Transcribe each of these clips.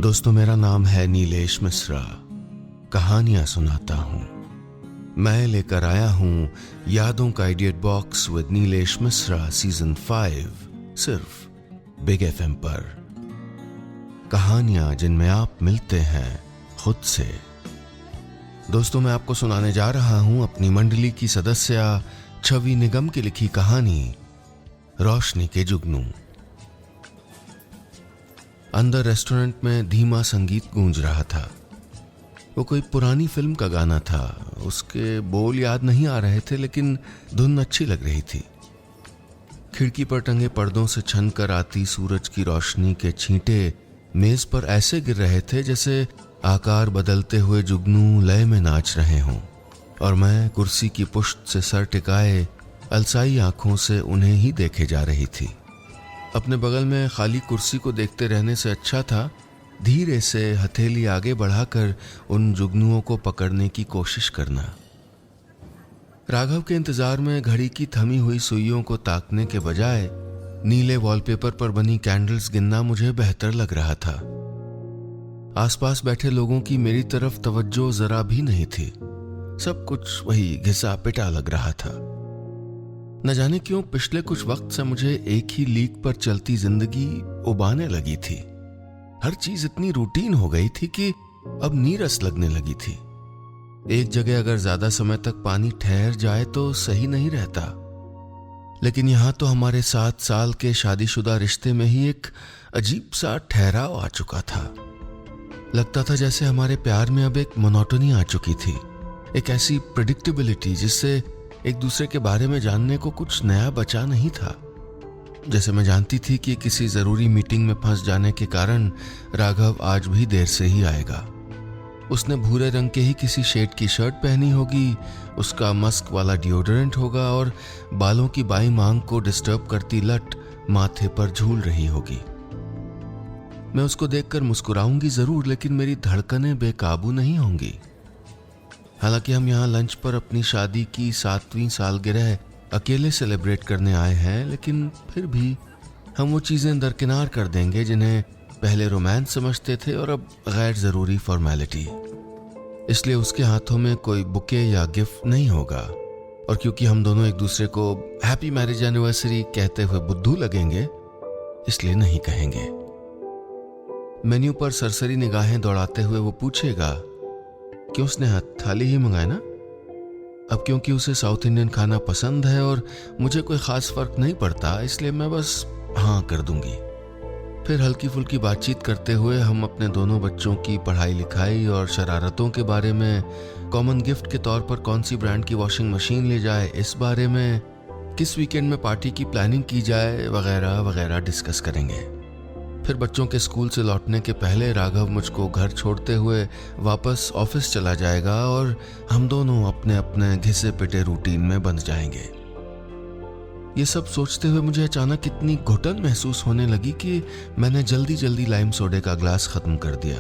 दोस्तों, मेरा नाम है नीलेश मिश्रा। कहानियां सुनाता हूं। मैं लेकर आया हूं यादों का idiot box with Nilesh Mishra season 5, सिर्फ बिग एफएम पर। कहानियां जिनमें आप मिलते हैं खुद से। दोस्तों, मैं आपको सुनाने जा रहा हूं अपनी मंडली की सदस्य छवि निगम की लिखी कहानी रोशनी के जुगनू। अंदर रेस्टोरेंट में धीमा संगीत गूंज रहा था। वो कोई पुरानी फिल्म का गाना था। उसके बोल याद नहीं आ रहे थे, लेकिन धुन अच्छी लग रही थी। खिड़की पर टंगे पर्दों से छन कर आती सूरज की रोशनी के छींटे मेज पर ऐसे गिर रहे थे जैसे आकार बदलते हुए जुगनू लय में नाच रहे हों, और मैं कुर्सी की पुष्ट से सर टिकाए अलसाई आंखों से उन्हें ही देखे जा रही थी। अपने बगल में खाली कुर्सी को देखते रहने से अच्छा था धीरे से हथेली आगे बढ़ाकर उन जुगनुओं को पकड़ने की कोशिश करना। राघव के इंतजार में घड़ी की थमी हुई सुइयों को ताकने के बजाय नीले वॉलपेपर पर बनी कैंडल्स गिनना मुझे बेहतर लग रहा था। आसपास बैठे लोगों की मेरी तरफ तवज्जो जरा भी नहीं थी। सब कुछ वही घिसा पिटा लग रहा था। न जाने क्यों पिछले कुछ वक्त से मुझे एक ही लीक पर चलती जिंदगी उबाने लगी थी। हर चीज इतनी रूटीन हो गई थी कि अब नीरस लगने लगी थी। एक जगह अगर ज्यादा समय तक पानी ठहर जाए तो सही नहीं रहता, लेकिन यहां तो हमारे 7 साल के शादीशुदा रिश्ते में ही एक अजीब सा ठहराव आ चुका था। लगता था जैसे हमारे प्यार में अब एक मोनोटोनी आ चुकी थी, एक ऐसी प्रेडिक्टेबिलिटी जिससे एक दूसरे के बारे में जानने को कुछ नया बचा नहीं था। जैसे मैं जानती थी कि किसी जरूरी मीटिंग में फंस जाने के कारण राघव आज भी देर से ही आएगा। उसने भूरे रंग के ही किसी शेड की शर्ट पहनी होगी, उसका मस्क वाला डिओड्रेंट होगा और बालों की बाईं मांग को डिस्टर्ब करती लट माथे पर झूल रही होगी। मैं उसको देखकर मुस्कुराऊंगी जरूर, लेकिन मेरी धड़कनें बेकाबू नहीं होंगी। हालांकि हम यहाँ लंच पर अपनी शादी की 7वीं सालगिरह अकेले सेलिब्रेट करने आए हैं, लेकिन फिर भी हम वो चीजें दरकिनार कर देंगे जिन्हें पहले रोमांस समझते थे और अब गैर जरूरी फॉर्मेलिटी। इसलिए उसके हाथों में कोई बुके या गिफ्ट नहीं होगा, और क्योंकि हम दोनों एक दूसरे को हैप्पी मैरिज एनिवर्सरी कहते हुए बुद्धू लगेंगे, इसलिए नहीं कहेंगे। मेन्यू पर सरसरी निगाहें दौड़ाते हुए वो पूछेगा, क्यों स्नेहा, थाली ही मंगाए ना? अब क्योंकि उसे साउथ इंडियन खाना पसंद है और मुझे कोई खास फर्क नहीं पड़ता, इसलिए मैं बस हाँ कर दूंगी। फिर हल्की फुल्की बातचीत करते हुए हम अपने दोनों बच्चों की पढ़ाई लिखाई और शरारतों के बारे में, कॉमन गिफ्ट के तौर पर कौन सी ब्रांड की वॉशिंग मशीन ले जाए इस बारे में, किस वीकेंड में पार्टी की प्लानिंग की जाए वगैरह वगैरह डिस्कस करेंगे। फिर बच्चों के स्कूल से लौटने के पहले राघव मुझको घर छोड़ते हुए वापस ऑफिस चला जाएगा और हम दोनों अपने अपने घिसे पिटे रूटीन में बंध जाएंगे। ये सब सोचते हुए मुझे अचानक इतनी घुटन महसूस होने लगी कि मैंने जल्दी जल्दी लाइम सोडे का ग्लास खत्म कर दिया।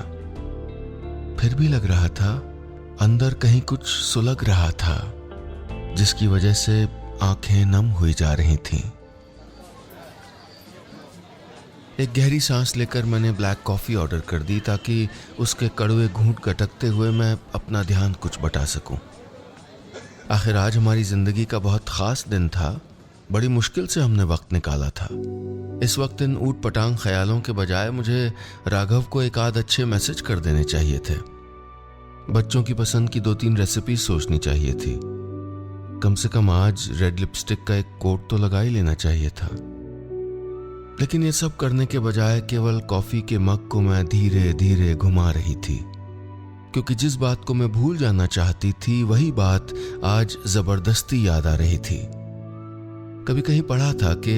फिर भी लग रहा था अंदर कहीं कुछ सुलग रहा था, जिसकी वजह से आंखें नम हुई जा रही थीं। एक गहरी सांस लेकर मैंने ब्लैक कॉफी ऑर्डर कर दी ताकि उसके कड़वे घूंट गटकते हुए मैं अपना ध्यान कुछ बटा सकूं। आखिर आज हमारी जिंदगी का बहुत खास दिन था। बड़ी मुश्किल से हमने वक्त निकाला था। इस वक्त इन ऊट पटांग ख्यालों के बजाय मुझे राघव को एक आध अच्छे मैसेज कर देने चाहिए थे। बच्चों की पसंद की 2-3 रेसिपी सोचनी चाहिए थी। कम से कम आज रेड लिपस्टिक का एक कोट तो लगा ही लेना चाहिए था। लेकिन ये सब करने के बजाय केवल कॉफी के मग को मैं धीरे धीरे घुमा रही थी, क्योंकि जिस बात को मैं भूल जाना चाहती थी वही बात आज जबरदस्ती याद आ रही थी। कभी कहीं पढ़ा था कि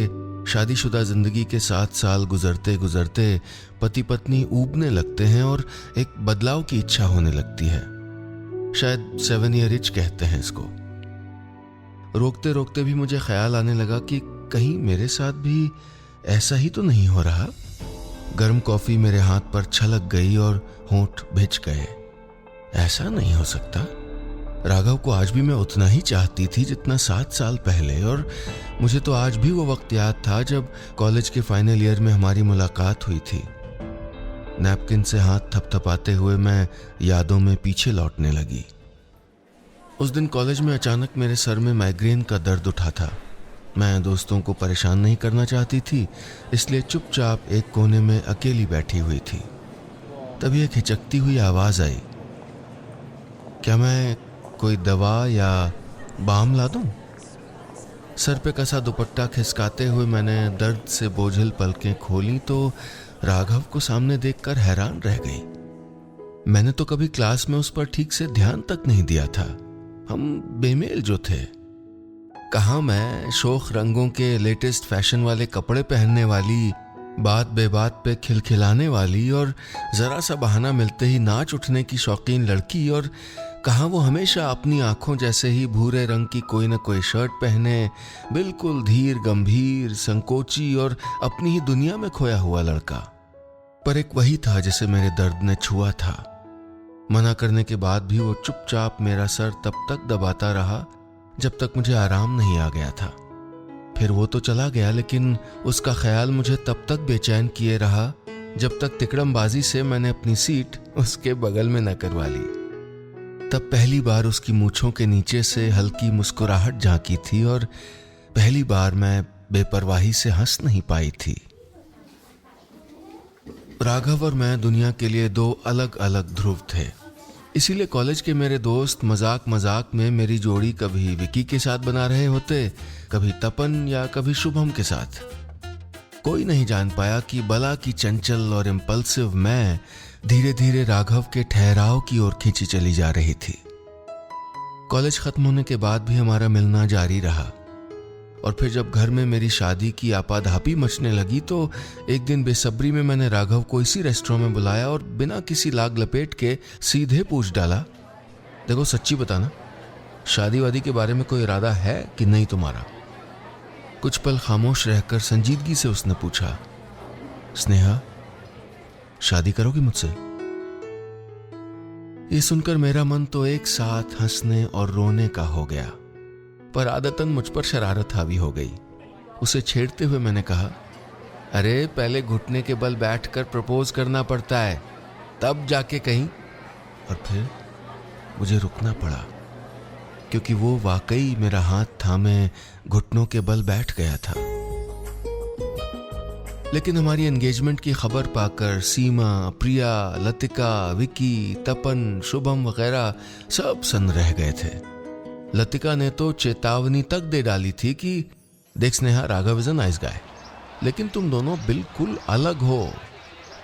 शादीशुदा जिंदगी के 7 साल गुजरते गुजरते पति पत्नी ऊबने लगते हैं और एक बदलाव की इच्छा होने लगती है। शायद 7 ईयर इच कहते हैं इसको। रोकते रोकते भी मुझे ख्याल आने लगा कि कहीं मेरे साथ भी ऐसा ही तो नहीं हो रहा। गर्म कॉफी मेरे हाथ पर छलक गई और होंठ भिज गए। ऐसा नहीं हो सकता। राघव को आज भी मैं उतना ही चाहती थी जितना 7 साल पहले, और मुझे तो आज भी वो वक्त याद था जब कॉलेज के फाइनल ईयर में हमारी मुलाकात हुई थी। नैपकिन से हाथ थपथपाते हुए मैं यादों में पीछे लौटने लगी। उस दिन कॉलेज में अचानक मेरे सर में माइग्रेन का दर्द उठा था। मैं दोस्तों को परेशान नहीं करना चाहती थी, इसलिए चुपचाप एक कोने में अकेली बैठी हुई थी। तभी एक हिचकती हुई आवाज आई, क्या मैं कोई दवा या बाम ला दूं? सर पे कसा दुपट्टा खिसकाते हुए मैंने दर्द से बोझिल पलकें खोली तो राघव को सामने देखकर हैरान रह गई। मैंने तो कभी क्लास में उस पर ठीक से ध्यान तक नहीं दिया था। हम बेमेल जो थे। कहाँ मैं शोख रंगों के लेटेस्ट फैशन वाले कपड़े पहनने वाली, बात बेबात पे खिलखिलाने वाली और जरा सा बहाना मिलते ही नाच उठने की शौकीन लड़की, और कहाँ वो हमेशा अपनी आंखों जैसे ही भूरे रंग की कोई न कोई शर्ट पहने, बिल्कुल धीर गंभीर, संकोची और अपनी ही दुनिया में खोया हुआ लड़का। पर एक वही था जिसे मेरे दर्द ने छुआ था। मना करने के बाद भी वो चुपचाप मेरा सर तब तक दबाता रहा जब तक मुझे आराम नहीं आ गया था। फिर वो तो चला गया, लेकिन उसका ख्याल मुझे तब तक बेचैन किए रहा जब तक तिकड़मबाजी से मैंने अपनी सीट उसके बगल में न करवा ली। तब पहली बार उसकी मूंछों के नीचे से हल्की मुस्कुराहट झांकी थी और पहली बार मैं बेपरवाही से हंस नहीं पाई थी। राघव और मैं दुनिया के लिए दो अलग अलग ध्रुव थे, इसीलिए कॉलेज के मेरे दोस्त मजाक मजाक में मेरी जोड़ी कभी विकी के साथ बना रहे होते, कभी तपन या कभी शुभम के साथ। कोई नहीं जान पाया कि बला की चंचल और इम्पल्सिव मैं धीरे धीरे राघव के ठहराव की ओर खींची चली जा रही थी। कॉलेज खत्म होने के बाद भी हमारा मिलना जारी रहा, और फिर जब घर में मेरी शादी की आपाधापी मचने लगी तो एक दिन बेसब्री में मैंने राघव को इसी रेस्टोरेंट में बुलाया और बिना किसी लाग लपेट के सीधे पूछ डाला, देखो सच्ची बताना, शादी वादी के बारे में कोई इरादा है कि नहीं तुम्हारा? कुछ पल खामोश रहकर संजीदगी से उसने पूछा, स्नेहा शादी करोगी मुझसे? ये सुनकर मेरा मन तो एक साथ हंसने और रोने का हो गया, पर आदतन मुझ पर शरारत हावी हो गई। उसे छेड़ते हुए मैंने कहा, अरे पहले घुटने के बल बैठकर प्रपोज करना पड़ता है, तब जाके कहीं। और फिर मुझे रुकना पड़ा, क्योंकि वो वाकई मेरा हाथ थामे घुटनों के बल बैठ गया था। लेकिन हमारी एंगेजमेंट की खबर पाकर सीमा, प्रिया, लतिका, विकी, तपन, शुभम वगैरह सब सन्न रह गए थे। लतिका ने तो चेतावनी तक दे डाली थी कि देख Sneha, Raghav is a nice guy, लेकिन तुम दोनों बिल्कुल अलग हो,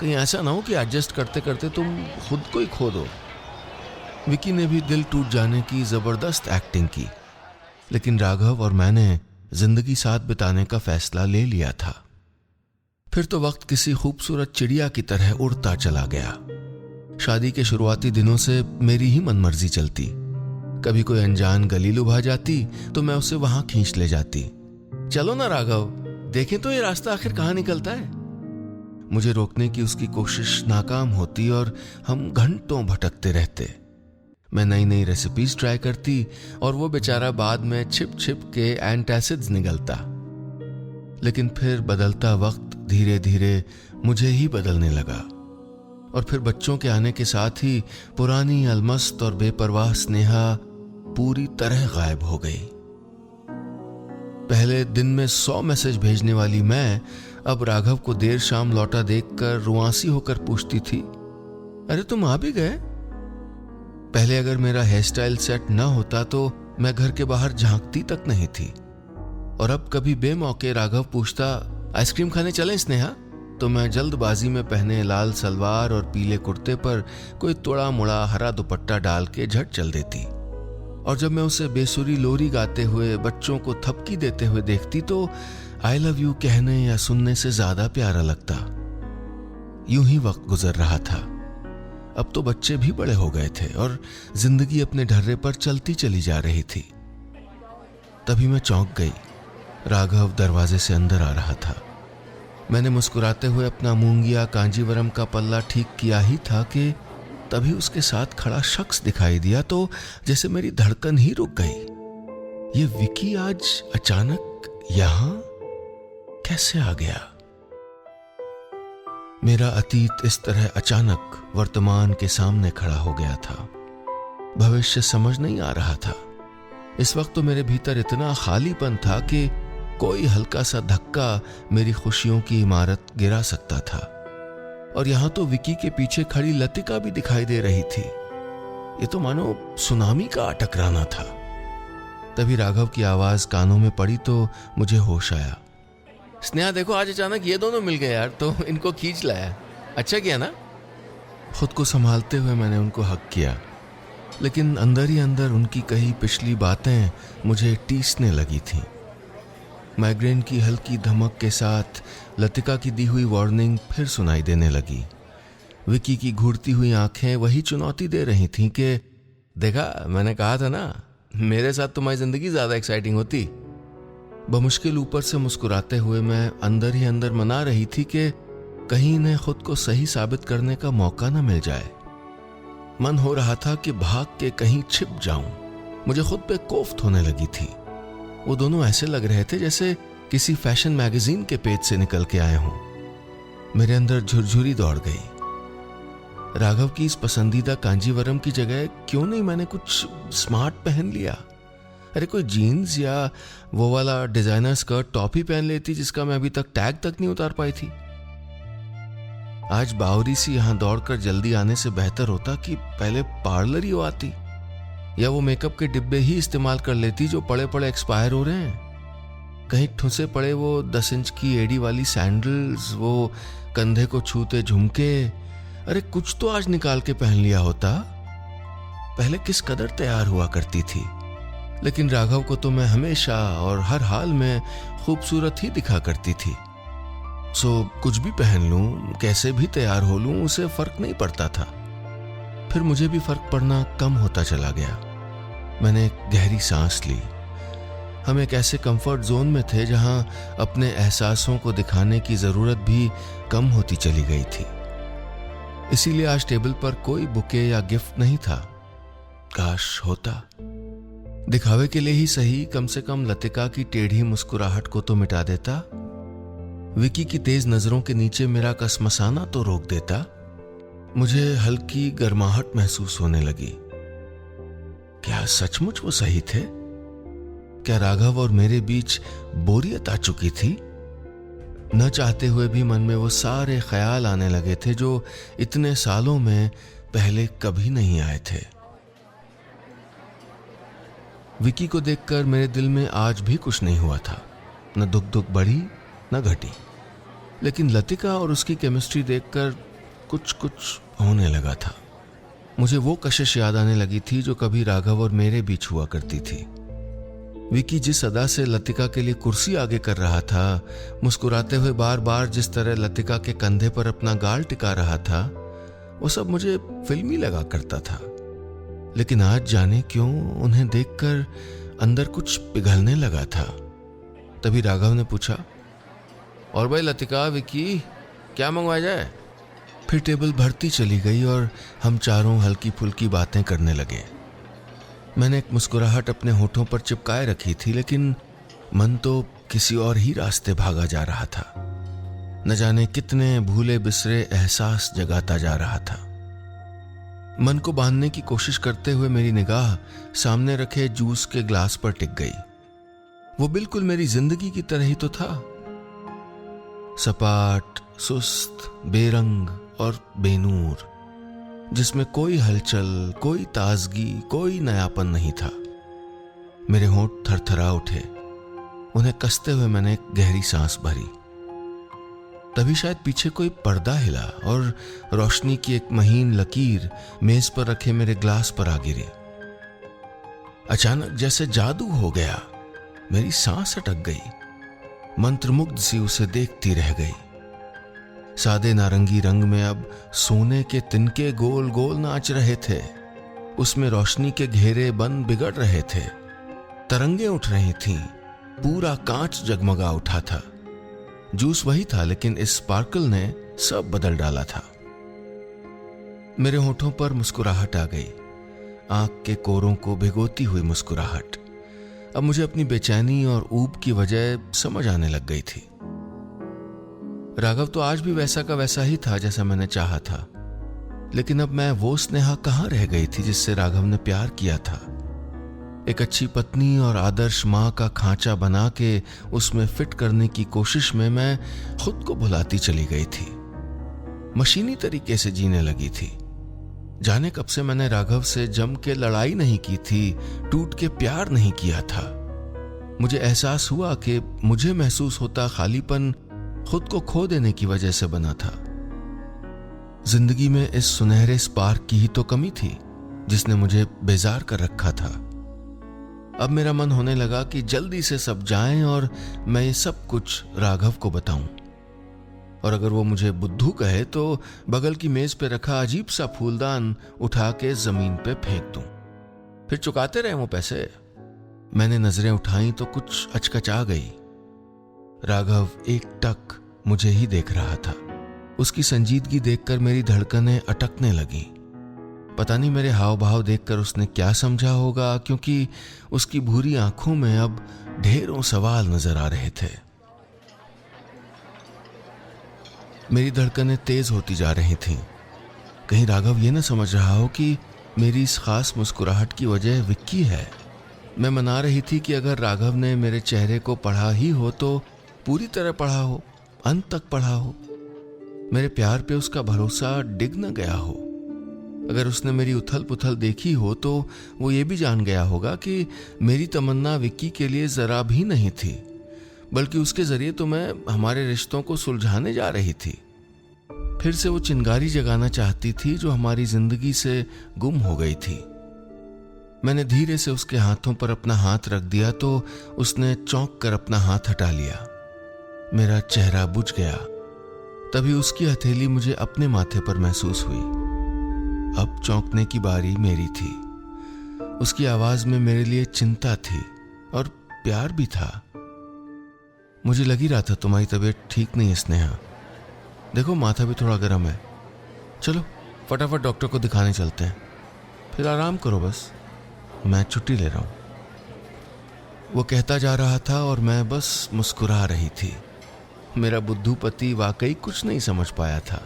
कहीं ऐसा ना हो कि एडजस्ट करते करते तुम खुद को ही खो दो। विकी ने भी दिल टूट जाने की जबरदस्त एक्टिंग की, लेकिन राघव और मैंने जिंदगी साथ बिताने का फैसला ले लिया था। फिर तो वक्त किसी खूबसूरत चिड़िया की तरह उड़ता चला गया। शादी के शुरुआती दिनों से मेरी ही मनमर्जी चलती। कभी कोई अनजान गली लुभा जाती तो मैं उसे वहां खींच ले जाती, चलो ना राघव, देखें तो ये रास्ता आखिर कहां निकलता है। मुझे रोकने की उसकी कोशिश नाकाम होती और हम घंटों भटकते रहते। मैं नई नई रेसिपीज ट्राई करती और वो बेचारा बाद में छिप छिप के एंटासिड्स निगलता। लेकिन फिर बदलता वक्त धीरे धीरे मुझे ही बदलने लगा, और फिर बच्चों के आने के साथ ही पुरानी अलमस्त और बेपरवाह स्नेहा पूरी तरह गायब हो गई। पहले दिन में 100 मैसेज भेजने वाली मैं अब राघव को देर शाम लौटा देखकर रुआंसी होकर पूछती थी, अरे तुम आ भी गए? पहले अगर मेरा हेयर स्टाइल सेट न होता तो मैं घर के बाहर झांकती तक नहीं थी, और अब कभी बेमौके राघव पूछता, आइसक्रीम खाने चलें स्नेहा, तो मैं जल्दबाजी में पहने लाल सलवार और पीले कुर्ते पर कोई तोड़ा मुड़ा हरा दुपट्टा डाल के झट चल देती। और जब मैं उसे बेसुरी लोरी गाते हुए, बच्चों को थपकी देते हुए देखती तो आई लव यू कहने या सुनने से ज्यादा प्यारा लगता। यूं ही वक्त गुजर रहा था। अब तो बच्चे भी बड़े हो गए थे और जिंदगी अपने ढर्रे पर चलती चली जा रही थी। तभी मैं चौंक गई। राघव दरवाजे से अंदर आ रहा था। मैंने मुस्कुराते हुए अपना मूंगिया कांजीवरम का पल्ला ठीक किया ही था कि तभी उसके साथ खड़ा शख्स दिखाई दिया तो जैसे मेरी धड़कन ही रुक गई। ये विकी आज अचानक यहां कैसे आ गया? मेरा अतीत इस तरह अचानक वर्तमान के सामने खड़ा हो गया था। भविष्य समझ नहीं आ रहा था। इस वक्त तो मेरे भीतर इतना खालीपन था कि कोई हल्का सा धक्का मेरी खुशियों की इमारत गिरा सकता था। और यहां तो विकी के पीछे खड़ी लतिका भी दिखाई दे रही थी। ये तो मानो सुनामी का टकराना था। तभी राघव की आवाज कानों में पड़ी तो मुझे होश आया। स्नेहा देखो, आज अचानक ये दोनों मिल गए यार, तो इनको खींच लाया। अच्छा किया ना। खुद को संभालते हुए मैंने उनको हक किया, लेकिन अंदर ही अंदर उनकी कही पिछली बातें मुझे टीसने लगी थीं। माइग्रेन की हल्की धमक के साथ लतिका की दी हुई वार्निंग फिर सुनाई देने लगी। विकी की घूरती हुई आंखें वही चुनौती दे रही थीं कि देखा, मैंने कहा था ना, मेरे साथ तुम्हारी जिंदगी ज्यादा एक्साइटिंग होती। बमुश्किल ऊपर से मुस्कुराते हुए मैं अंदर ही अंदर मना रही थी कि कहीं इन्हें खुद को सही साबित करने का मौका न मिल जाए। मन हो रहा था कि भाग के कहीं छिप जाऊं। मुझे खुद पे कोफ्त होने लगी थी। वो दोनों ऐसे लग रहे थे जैसे किसी फैशन मैगजीन के पेज से निकल के आए हों। मेरे अंदर झुरझुरी दौड़ गई। राघव की इस पसंदीदा कांजीवरम की जगह क्यों नहीं मैंने कुछ स्मार्ट पहन लिया। अरे कोई जीन्स या वो वाला डिजाइनर स्कर्ट टॉप ही पहन लेती जिसका मैं अभी तक टैग तक नहीं उतार पाई थी। आज बावरी सी यहां दौड़कर जल्दी आने से बेहतर होता कि पहले पार्लर ही आती, या वो मेकअप के डिब्बे ही इस्तेमाल कर लेती जो पड़े पड़े एक्सपायर हो रहे हैं। कहीं ठुसे पड़े वो 10 इंच की एड़ी वाली सैंडल्स, वो कंधे को छूते झुमके, अरे कुछ तो आज निकाल के पहन लिया होता। पहले किस कदर तैयार हुआ करती थी, लेकिन राघव को तो मैं हमेशा और हर हाल में खूबसूरत ही दिखा करती थी। सो कुछ भी पहन लूं, कैसे भी तैयार हो लूं, उसे फर्क नहीं पड़ता था। फिर मुझे भी फर्क पड़ना कम होता चला गया। मैंने एक गहरी सांस ली। हम एक ऐसे कंफर्ट जोन में थे जहां अपने एहसासों को दिखाने की जरूरत भी कम होती चली गई थी। इसीलिए आज टेबल पर कोई बुके या गिफ्ट नहीं था। काश होता। दिखावे के लिए ही सही, कम से कम लतिका की टेढ़ी मुस्कुराहट को तो मिटा देता। विकी की तेज नजरों के नीचे मेरा कसमसाना तो रोक देता। मुझे हल्की गर्माहट महसूस होने लगी। क्या सचमुच वो सही थे? क्या राघव और मेरे बीच बोरियत आ चुकी थी? न चाहते हुए भी मन में वो सारे ख्याल आने लगे थे जो इतने सालों में पहले कभी नहीं आए थे। विकी को देखकर मेरे दिल में आज भी कुछ नहीं हुआ था। न दुख बढ़ी न घटी, लेकिन लतिका और उसकी केमिस्ट्री देखकर कुछ होने लगा था। मुझे वो कशिश याद आने लगी थी जो कभी राघव और मेरे बीच हुआ करती थी। विकी जिस अदा से लतिका के लिए कुर्सी आगे कर रहा था, मुस्कुराते हुए बार बार जिस तरह लतिका के कंधे पर अपना गाल टिका रहा था, वो सब मुझे फिल्मी लगा करता था। लेकिन आज जाने क्यों उन्हें देखकर अंदर कुछ पिघलने लगा था। तभी राघव ने पूछा, और भाई लतिका, विकी, क्या मंगवाया जाए? फिर टेबल भरती चली गई और हम चारों हल्की फुल्की बातें करने लगे। मैंने एक मुस्कुराहट अपने होठों पर चिपकाए रखी थी, लेकिन मन तो किसी और ही रास्ते भागा जा रहा था। न जाने कितने भूले बिसरे एहसास जगाता जा रहा था। मन को बांधने की कोशिश करते हुए मेरी निगाह सामने रखे जूस के ग्लास पर टिक गई। वो बिल्कुल मेरी जिंदगी की तरह ही तो था। सपाट, सुस्त, बेरंग और बेनूर, जिसमें कोई हलचल, कोई ताजगी, कोई नयापन नहीं था। मेरे होंठ थरथरा उठे। उन्हें कसते हुए मैंने एक गहरी सांस भरी। तभी शायद पीछे कोई पर्दा हिला और रोशनी की एक महीन लकीर मेज पर रखे मेरे ग्लास पर आ गिरी। अचानक जैसे जादू हो गया, मेरी सांस अटक गई। मंत्रमुग्ध सी उसे देखती रह गई। सादे नारंगी रंग में अब सोने के तिनके गोल गोल नाच रहे थे। उसमें रोशनी के घेरे बन बिगड़ रहे थे। तरंगे उठ रही थीं। पूरा कांच जगमगा उठा था। जूस वही था, लेकिन इस स्पार्कल ने सब बदल डाला था। मेरे होठों पर मुस्कुराहट आ गई, आंख के कोरों को भिगोती हुई मुस्कुराहट। अब मुझे अपनी बेचैनी और ऊब की वजह समझ आने लग गई थी। राघव तो आज भी वैसा का वैसा ही था जैसा मैंने चाहा था, लेकिन अब मैं वो स्नेहा कहाँ रह गई थी जिससे राघव ने प्यार किया था। एक अच्छी पत्नी और आदर्श माँ का खांचा बना के उसमें फिट करने की कोशिश में मैं खुद को भुलाती चली गई थी, मशीनी तरीके से जीने लगी थी। जाने कब से मैंने राघव से जम के लड़ाई नहीं की थी, टूट के प्यार नहीं किया था। मुझे एहसास हुआ कि मुझे महसूस होता खालीपन खुद को खो देने की वजह से बना था। जिंदगी में इस सुनहरे स्पार्क की ही तो कमी थी जिसने मुझे बेजार कर रखा था। अब मेरा मन होने लगा कि जल्दी से सब जाएं और मैं ये सब कुछ राघव को बताऊं, और अगर वो मुझे बुद्धू कहे तो बगल की मेज पे रखा अजीब सा फूलदान उठा के जमीन पे फेंक दूं, फिर चुकाते रहे वो पैसे। मैंने नजरें उठाई तो कुछ अचकचा गई। राघव एकटक मुझे ही देख रहा था। उसकी संजीदगी देखकर मेरी धड़कनें अटकने लगीं। पता नहीं मेरे हाव भाव देखकर उसने क्या समझा होगा, क्योंकि उसकी भूरी आंखों में अब ढेरों सवाल नजर आ रहे थे। मेरी धड़कनें तेज होती जा रही थीं। कहीं राघव ये न समझ रहा हो कि मेरी इस खास मुस्कुराहट की वजह विक्की है। मैं मना रही थी कि अगर राघव ने मेरे चेहरे को पढ़ा ही हो तो पूरी तरह पढ़ा हो, अंत तक पढ़ा हो, मेरे प्यार पे उसका भरोसा डिग न गया हो। अगर उसने मेरी उथल पुथल देखी हो तो वो ये भी जान गया होगा कि मेरी तमन्ना विक्की के लिए जरा भी नहीं थी, बल्कि उसके जरिए तो मैं हमारे रिश्तों को सुलझाने जा रही थी। फिर से वो चिंगारी जगाना चाहती थी जो हमारी जिंदगी से गुम हो गई थी। मैंने धीरे से उसके हाथों पर अपना हाथ रख दिया तो उसने चौंक कर अपना हाथ हटा लिया। मेरा चेहरा बुझ गया। तभी उसकी हथेली मुझे अपने माथे पर महसूस हुई। अब चौंकने की बारी मेरी थी। उसकी आवाज में मेरे लिए चिंता थी और प्यार भी था। मुझे लग ही रहा था तुम्हारी तबीयत ठीक नहीं है स्नेहा। देखो माथा भी थोड़ा गर्म है। चलो फटाफट डॉक्टर को दिखाने चलते हैं, फिर आराम करो बस, मैं छुट्टी ले रहा हूं। वो कहता जा रहा था और मैं बस मुस्कुरा रही थी। मेरा बुद्धू पति वाकई कुछ नहीं समझ पाया था,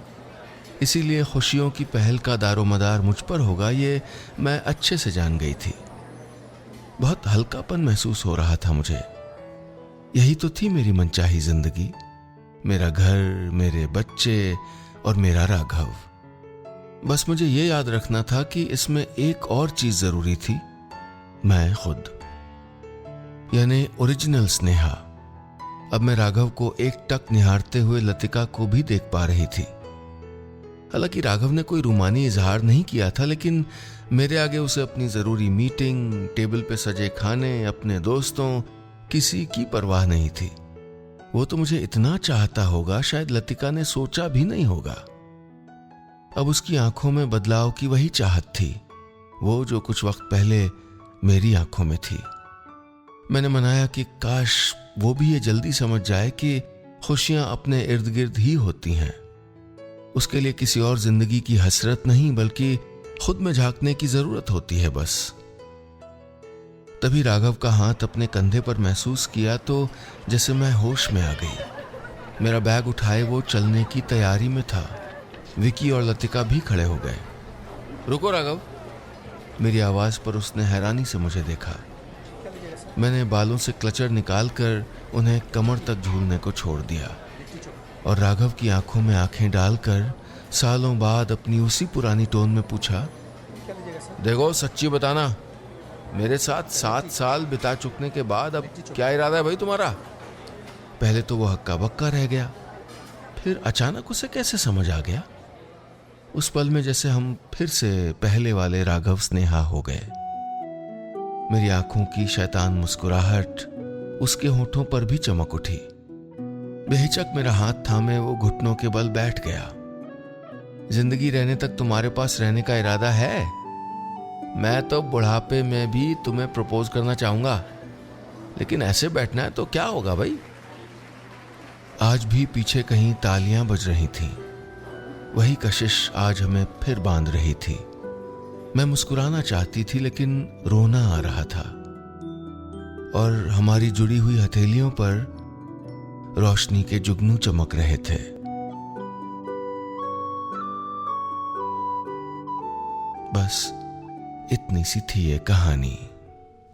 इसीलिए खुशियों की पहल का दारोमदार मुझ पर होगा ये मैं अच्छे से जान गई थी। बहुत हल्कापन महसूस हो रहा था मुझे। यही तो थी मेरी मनचाही जिंदगी, मेरा घर, मेरे बच्चे और मेरा राघव। बस मुझे ये याद रखना था कि इसमें एक और चीज जरूरी थी, मैं खुद, यानी ओरिजिनल स्नेहा। अब मैं राघव को एकटक निहारते हुए लतिका को भी देख पा रही थी। हालांकि राघव ने कोई रूमानी इजहार नहीं किया था, लेकिन मेरे आगे उसे अपनी जरूरी मीटिंग, टेबल पे सजे खाने, अपने दोस्तों, किसी की परवाह नहीं थी। वो तो मुझे इतना चाहता होगा शायद लतिका ने सोचा भी नहीं होगा। अब उसकी आंखों में बदलाव की वही चाहत थी, वो जो कुछ वक्त पहले मेरी आंखों में थी। मैंने मनाया कि काश वो भी ये जल्दी समझ जाए कि खुशियां अपने इर्द गिर्द ही होती हैं। उसके लिए किसी और जिंदगी की हसरत नहीं बल्कि खुद में झांकने की जरूरत होती है बस। तभी राघव का हाथ अपने कंधे पर महसूस किया तो जैसे मैं होश में आ गई। मेरा बैग उठाए वो चलने की तैयारी में था। विकी और लतिका भी खड़े हो गए। रुको राघव, मेरी आवाज पर उसने हैरानी से मुझे देखा। मैंने बालों से क्लचर निकालकर उन्हें कमर तक झूलने को छोड़ दिया और राघव की आंखों में आंखें डालकर सालों बाद अपनी उसी पुरानी टोन में पूछा, देखो सच्ची बताना, मेरे साथ 7 साल बिता चुकने के बाद अब क्या इरादा है भाई तुम्हारा? पहले तो वो हक्का बक्का रह गया, फिर अचानक उसे कैसे समझ आ गया। उस पल में जैसे हम फिर से पहले वाले राघव स्नेहा हो गए। मेरी आंखों की शैतान मुस्कुराहट उसके होठों पर भी चमक उठी। बेहिचक मेरा हाथ थामे वो घुटनों के बल बैठ गया। जिंदगी रहने तक तुम्हारे पास रहने का इरादा है? मैं तो बुढ़ापे में भी तुम्हें प्रपोज करना चाहूंगा, लेकिन ऐसे बैठना है तो क्या होगा भाई? आज भी पीछे कहीं तालियां बज रही थीं। वही कशिश आज हमें फिर बांध रही थी। मैं मुस्कुराना चाहती थी लेकिन रोना आ रहा था और हमारी जुड़ी हुई हथेलियों पर रोशनी के जुगनू चमक रहे थे। बस इतनी सी थी ये कहानी।